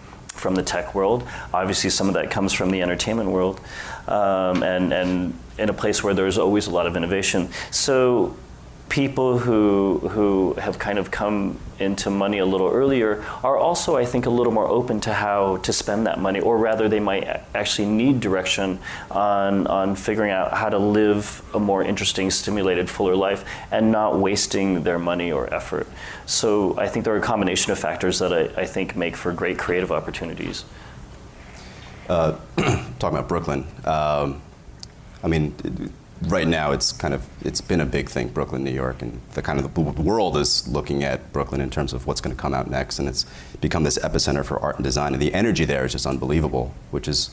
the tech world. Obviously, some of that comes from the entertainment world, and in a place where there's always a lot of innovation. So people who have kind of come into money a little earlier are also, I think, a little more open to how to spend that money, or rather they might actually need direction on figuring out how to live a more interesting, stimulated, fuller life and not wasting their money or effort. So I think there are a combination of factors that I think make for great creative opportunities. Talking about Brooklyn, right now it's been a big thing, Brooklyn, New York, and the world is looking at Brooklyn in terms of what's going to come out next, and it's become this epicenter for art and design, and the energy there is just unbelievable, which is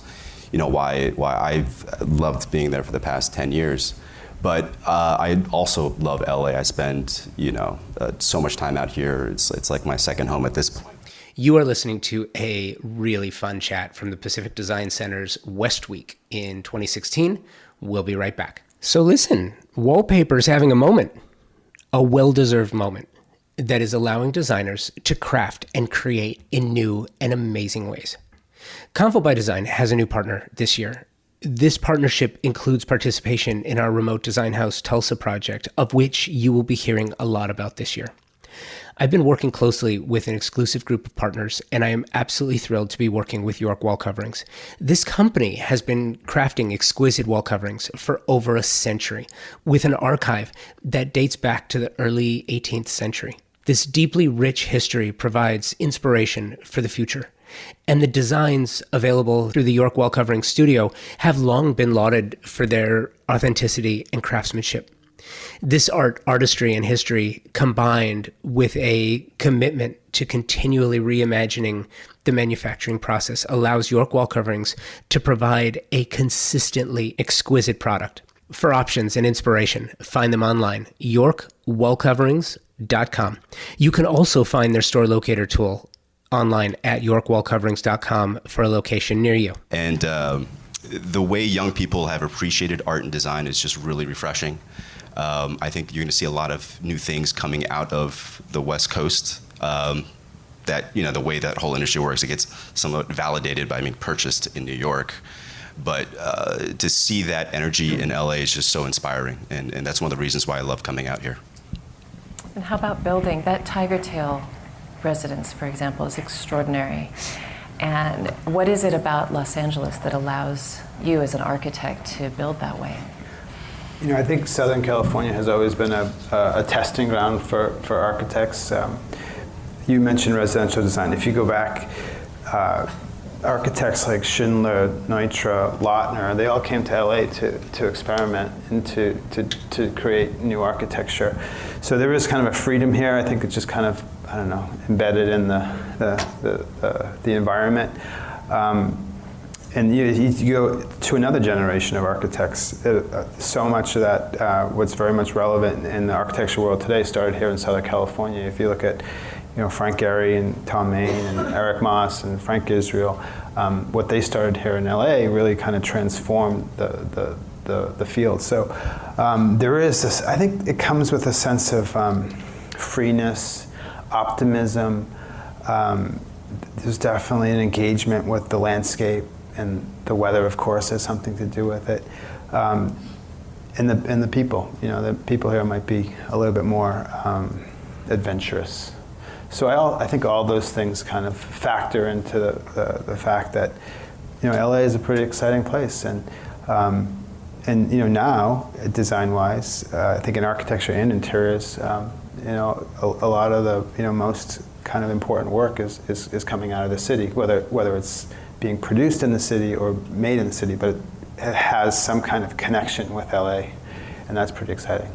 why I've loved being there for the past 10 years. But I also love LA. I spend so much time out here. It's like my second home at this point. You are listening to a really fun chat from the Pacific Design Center's West Week in 2016. We'll be right back. So listen, Wallpaper's having a moment, a well-deserved moment that is allowing designers to craft and create in new and amazing ways. Convo by Design has a new partner this year. This partnership includes participation in our remote design house Tulsa project, of which you will be hearing a lot about this year. I've been working closely with an exclusive group of partners, and I am absolutely thrilled to be working with York Wall Coverings. This company has been crafting exquisite wall coverings for over a century, with an archive that dates back to the early 18th century. This deeply rich history provides inspiration for the future, and the designs available through the York Wall Covering Studio have long been lauded for their authenticity and craftsmanship. This artistry and history, combined with a commitment to continually reimagining the manufacturing process, allows York Wall Coverings to provide a consistently exquisite product. For options and inspiration, find them online, yorkwallcoverings.com. You can also find their store locator tool online at yorkwallcoverings.com for a location near you. And the way young people have appreciated art and design is just really refreshing. I think you're going to see a lot of new things coming out of the West Coast. That the way that whole industry works, it gets somewhat validated by being purchased in New York. But to see that energy in LA is just so inspiring, and that's one of the reasons why I love coming out here. And how about building? That Tiger Tail residence, for example, is extraordinary. And what is it about Los Angeles that allows you as an architect to build that way? You know, I think Southern California has always been a testing ground for architects. You mentioned residential design. If you go back, architects like Schindler, Neutra, Lautner, they all came to LA to experiment and to create new architecture. So there is kind of a freedom here. I think it's just kind of, I don't know, embedded in the environment. And you go to another generation of architects. So much of that, what's very much relevant in the architecture world today, started here in Southern California. If you look at, Frank Gehry and Tom Main and Eric Moss and Frank Israel, what they started here in LA really kind of transformed the field. So there is this. I think it comes with a sense of freeness, optimism. There's definitely an engagement with the landscape. And the weather, of course, has something to do with it. And the people, the people here might be a little bit more adventurous. So I think all those things kind of factor into the fact that, LA is a pretty exciting place. And now, design-wise, I think in architecture and interiors, a lot of the, most kind of important work is coming out of the city, whether it's being produced in the city or made in the city, but it has some kind of connection with LA, and that's pretty exciting.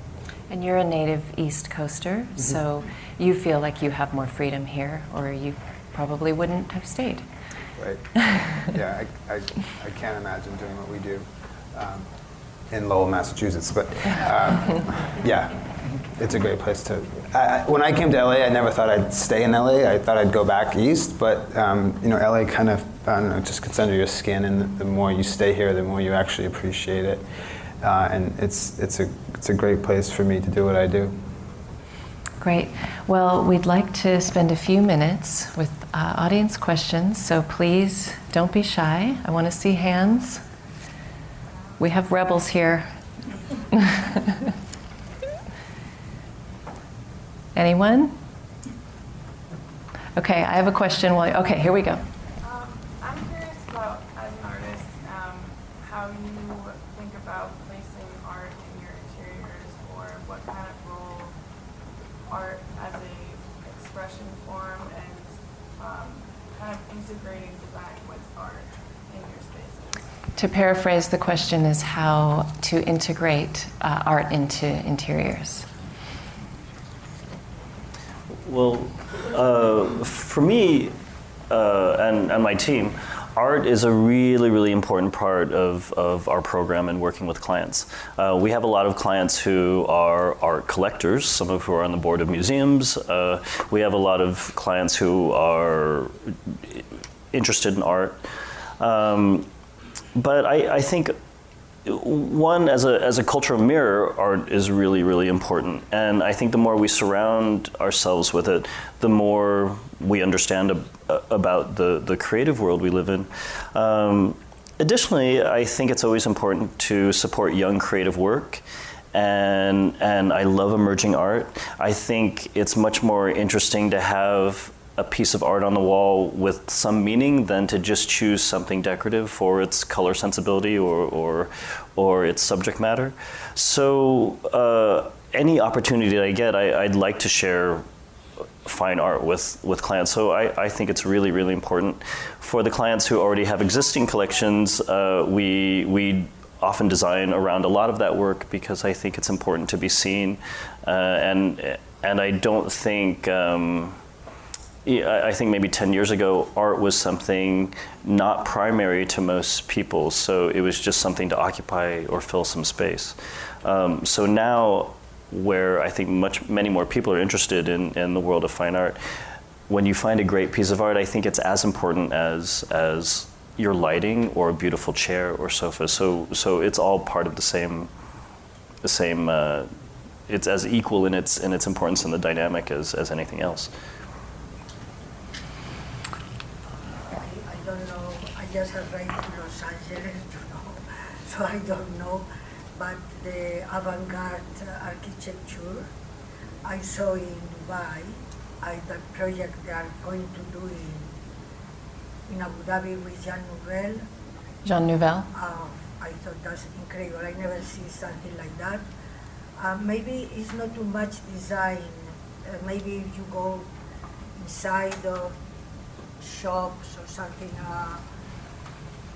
And you're a native East Coaster, so you feel like you have more freedom here, or you probably wouldn't have stayed. Right. Yeah, I can't imagine doing what we do in Lowell, Massachusetts, but yeah, it's a great place to. When I came to LA, I never thought I'd stay in LA. I thought I'd go back east, but LA kind of, I don't know, just gets under your skin, and the more you stay here, the more you actually appreciate it. And it's a great place for me to do what I do. Great. Well, we'd like to spend a few minutes with audience questions, so please don't be shy. I want to see hands. We have rebels here. Anyone? Okay, I have a question. Okay, here we go. I'm curious about, as an artist, how you think about placing art in your interiors, or what kind of role art as a expression form and kind of integrating design with art in your spaces. To paraphrase, the question is how to integrate art into interiors. Well, for me and my team, art is a really, really important part of our program and working with clients. We have a lot of clients who are art collectors, some of who are on the board of museums. We have a lot of clients who are interested in art. But I think one, as a cultural mirror, art is really, really important. And I think the more we surround ourselves with it, the more we understand about the creative world we live in. Additionally, I think it's always important to support young creative work. And I love emerging art. I think it's much more interesting to have a piece of art on the wall with some meaning than to just choose something decorative for its color sensibility or its subject matter. So any opportunity that I get, I'd like to share fine art with clients. So I think it's really, really important. For the clients who already have existing collections, we often design around a lot of that work because I think it's important to be seen. And I don't think, I think maybe 10 years ago, art was something not primary to most people, so it was just something to occupy or fill some space. So now, where I think many more people are interested in the world of fine art, when you find a great piece of art, I think it's as important as your lighting or a beautiful chair or sofa. So it's all part of the same. It's as equal in its importance and the dynamic as anything else. I just arrived in Los Angeles, so I don't know. But the avant-garde architecture I saw in Dubai, the project they are going to do in Abu Dhabi with Jean Nouvel. Jean Nouvel? I thought that's incredible. I never see something like that. Maybe it's not too much design. Maybe if you go inside of shops or something,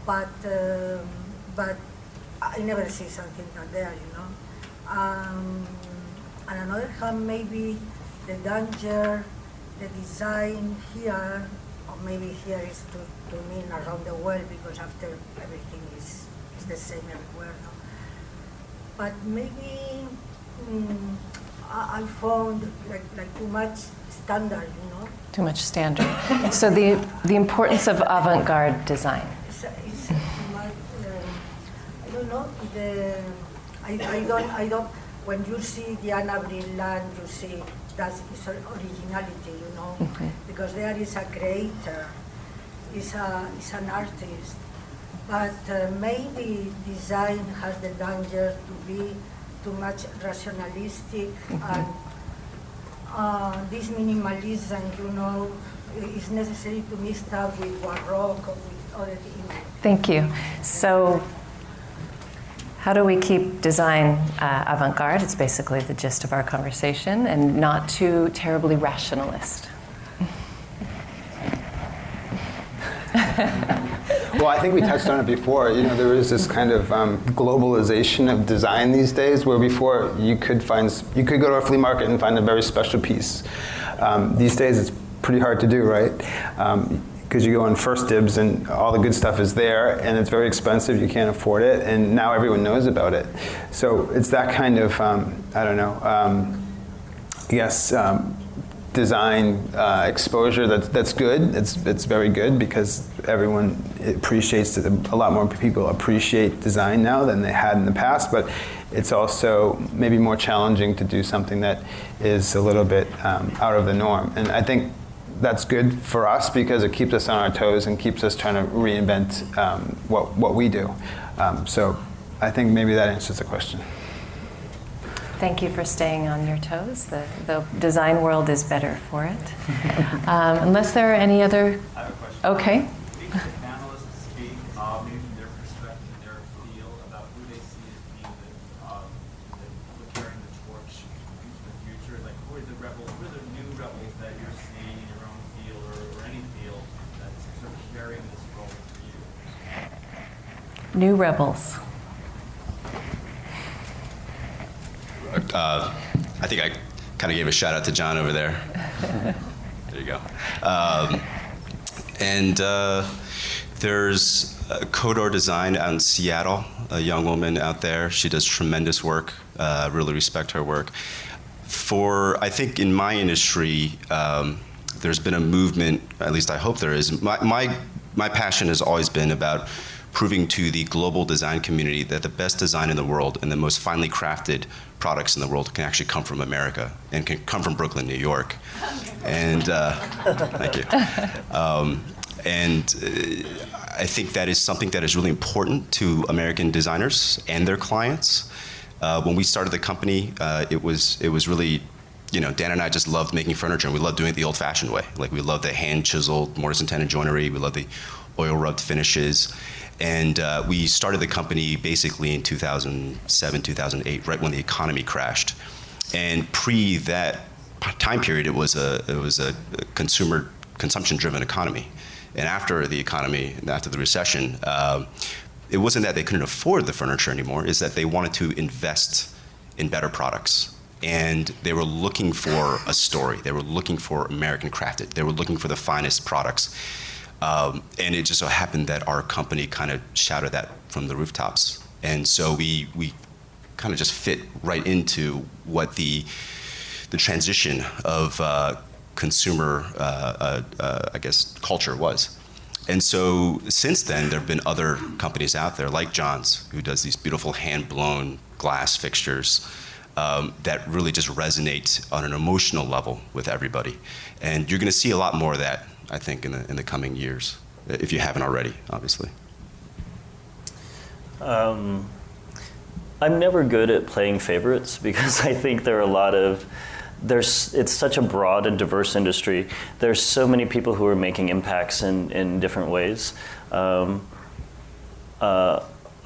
but I never see something like there, you know. On another hand, maybe the danger, the design here, or maybe here is to mean around the world, because after everything is the same everywhere. No? But maybe I found like too much standard, you know. Too much standard. So the importance of avant-garde design. It's I don't know. I don't. When you see Diana Brilland, you see that's its originality, you know, because there is a creator, is an artist, but maybe design has the danger to be too much rationalistic, and this minimalism, you know, is necessary to mix up with Baroque or with other things. Thank you. So, how do we keep design avant-garde? It's basically the gist of our conversation, and not too terribly rationalist. Well, I think we touched on it before. You know, there is this kind of globalization of design these days, where before you could go to a flea market and find a very special piece. These days, it's pretty hard to do, right? Because you go on First Dibs and all the good stuff is there, and it's very expensive. You can't afford it, and now everyone knows about it. So it's that kind of I don't know. I guess. Design exposure that's good. It's very good, because everyone appreciates it. A lot more people appreciate design now than they had in the past, but it's also maybe more challenging to do something that is a little bit out of the norm. And I think that's good for us, because it keeps us on our toes and keeps us trying to reinvent what we do. So I think maybe that answers the question. Thank you for staying on your toes. The design world is better for it. Unless there are any other... I have a question. Okay. Each of the panelists speak maybe from their perspective, their feel about who they see as being the carrying the torch into the future. Like, who are the rebels? Who are the new rebels that you're seeing in your own field or any field that's sort of carrying this role for you? New rebels. I think I kind of gave a shout out to John over there. There you go. And there's Kodor Design out in Seattle, a young woman out there. She does tremendous work. Really respect her work. I think in my industry, there's been a movement, at least I hope there is. My passion has always been about proving to the global design community that the best design in the world and the most finely crafted products in the world can actually come from America and can come from Brooklyn, New York. And thank you. I think that is something that is really important to American designers and their clients. When we started the company, it was really, you know, Dan and I just loved making furniture, and we loved doing it the old-fashioned way. Like, we loved the hand-chiseled mortise and tenon joinery. We loved the oil-rubbed finishes. And we started the company basically in 2007, 2008, right when the economy crashed. And pre that time period, it was a consumption-driven economy. And after the economy, after the recession, it wasn't that they couldn't afford the furniture anymore. It's that they wanted to invest in better products. And they were looking for a story. They were looking for American crafted. They were looking for the finest products. And it just so happened that our company kind of shouted that from the rooftops. And so we kind of just fit right into what the transition of consumer, I guess, culture was. And so since then, there have been other companies out there like John's, who does these beautiful hand-blown glass fixtures that really just resonate on an emotional level with everybody. And you're going to see a lot more of that, I think, in the coming years, if you haven't already, obviously. I'm never good at playing favorites, because I think there are a lot of it's such a broad and diverse industry. There's so many people who are making impacts in different ways.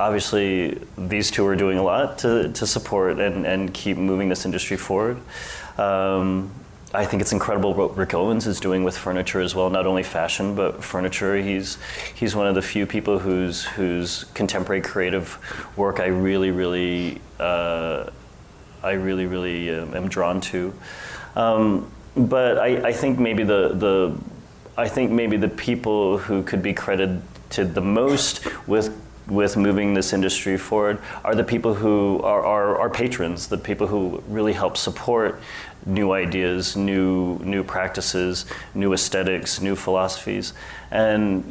Obviously, these two are doing a lot to support and keep moving this industry forward. I think it's incredible what Rick Owens is doing with furniture as well, not only fashion, but furniture. He's one of the few people whose contemporary creative work I really am drawn to. But I think maybe the people who could be credited the most with moving this industry forward are the people who are our patrons, the people who really help support new ideas, new practices, new aesthetics, new philosophies. And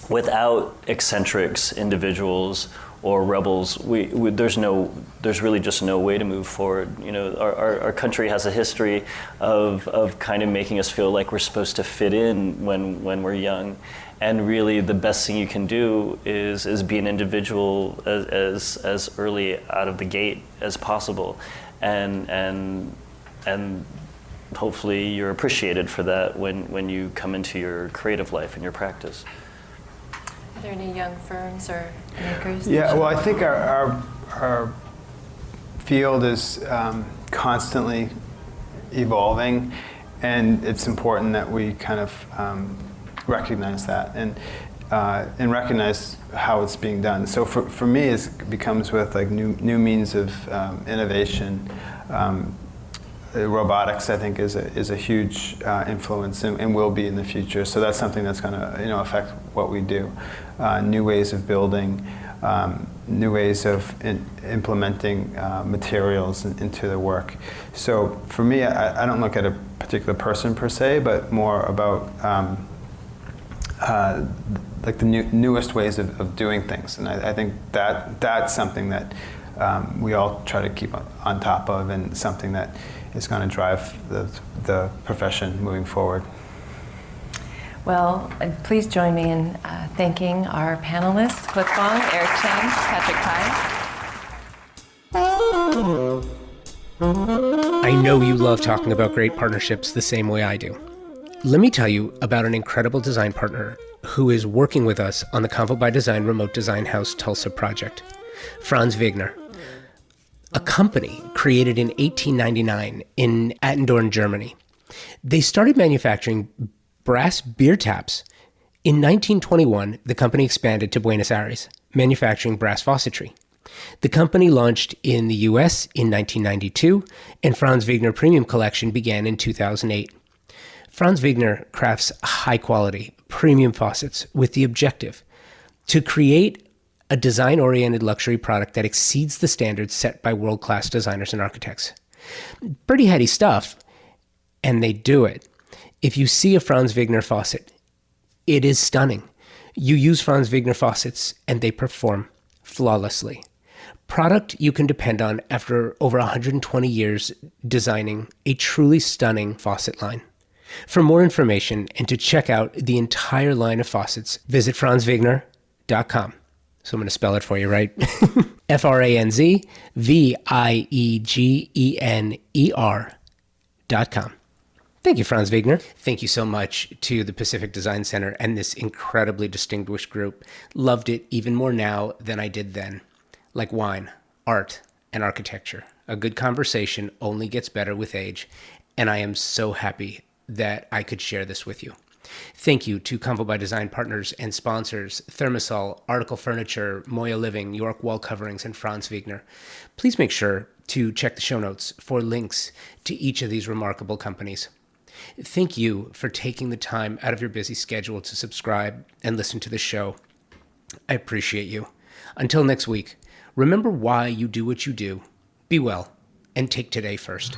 without eccentrics, individuals, or rebels, there's really just no way to move forward. Our country has a history of kind of making us feel like we're supposed to fit in when we're young. And really, the best thing you can do is be an individual as early out of the gate as possible, and hopefully you're appreciated for that when you come into your creative life and your practice. Are there any young firms or makers? Yeah, well, I think our field is constantly evolving, and it's important that we kind of recognize that and recognize how it's being done. So for me, it becomes with like new means of innovation. Robotics, I think, is a huge influence and will be in the future. So that's something that's going to affect what we do. New ways of building, new ways of implementing materials into the work. So for me, I don't look at a particular person per se, but more about like the newest ways of doing things. And I think that's something that we all try to keep on top of, and something that is going to drive the profession moving forward. Well, please join me in thanking our panelists, Cliff Fong, Eric Chang, Patrick Tighe. I know you love talking about great partnerships the same way I do. Let me tell you about an incredible design partner who is working with us on the Convo by Design Remote Design House Tulsa project, Franz Wegner, a company created in 1899 in Attendorn, Germany. They started manufacturing brass beer taps. In 1921, the company expanded to Buenos Aires, manufacturing brass faucetry. The company launched in the US in 1992, and Franz Wegner Premium Collection began in 2008. Franz Wegner crafts high-quality, premium faucets with the objective to create a design-oriented luxury product that exceeds the standards set by world-class designers and architects. Pretty heady stuff, and they do it. If you see a Franz Wegner faucet, it is stunning. You use Franz Wegner faucets, and they perform flawlessly. Product you can depend on after over 120 years designing a truly stunning faucet line. For more information and to check out the entire line of faucets, visit franzwegner.com. So I'm going to spell it for you, right? FranzVegner.com. Thank you, Franz Wegner. Thank you so much to the Pacific Design Center and this incredibly distinguished group. Loved it even more now than I did then. Like wine, art, and architecture. A good conversation only gets better with age, and I am so happy that I could share this with you. Thank you to Convo by Design partners and sponsors, Thermosol, Article Furniture, Moya Living, York Wall Coverings, and Franz Wegner. Please make sure to check the show notes for links to each of these remarkable companies. Thank you for taking the time out of your busy schedule to subscribe and listen to the show. I appreciate you. Until next week, remember why you do what you do. Be well, and take today first.